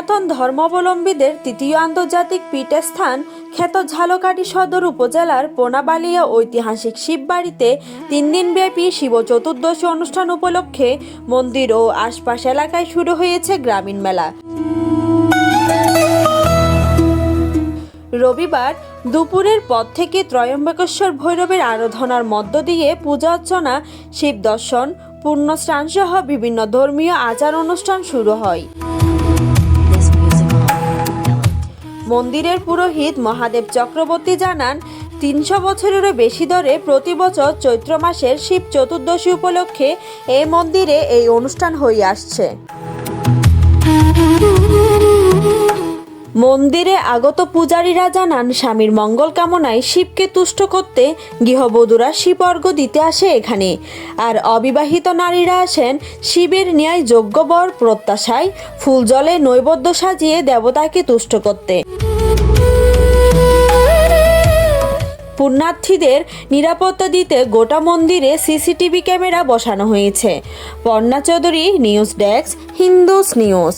সনাতন ধর্মাবলম্বীদের তৃতীয় আন্তর্জাতিক পীঠস্থান খ্যাত ঝালকাঠি সদর উপজেলার পোনাবালিয়া ঐতিহাসিক শিববাড়িতে 3 দিনব্যাপী শিব চতুর্দশী অনুষ্ঠান উপলক্ষে মন্দির ও আশপাশ এলাকায় শুরু হয়েছে গ্রামীণ মেলা। রবিবার দুপুরের পর থেকে ত্রয়ম্বকেশ্বর ভৈরবের আরাধনার মধ্য দিয়ে পূজা অর্চনা, শিব দর্শন, পুণ্যস্নান সহ বিভিন্ন ধর্মীয় আচার অনুষ্ঠান শুরু হয়। মন্দিরের পুরোহিত মহাদেব চক্রবর্তী জানান, 300 বছরেরও বেশি ধরে প্রতি বছর চৈত্র মাসের শিব চতুর্দশী উপলক্ষে এই মন্দিরে এই অনুষ্ঠান হয়ে আসছে। মন্দিরে আগত পূজারীরা জানান, স্বামীর মঙ্গল কামনায় শিবকে তুষ্ট করতে গৃহবধূরা শিব অর্ঘ্য দিতে আসে এখানে, আর অবিবাহিত নারীরা আসেন শিবের ন্যায় যোগ্য বর প্রত্যাশায় ফুল জলে নৈবেদ্য সাজিয়ে দেবতাকে তুষ্ট করতে। পুণ্যার্থীদের নিরাপত্তা দিতে গোটা মন্দিরে সিসিটিভি ক্যামেরা বসানো হয়েছে। Parna Chowdhury, news desk, Hindus news.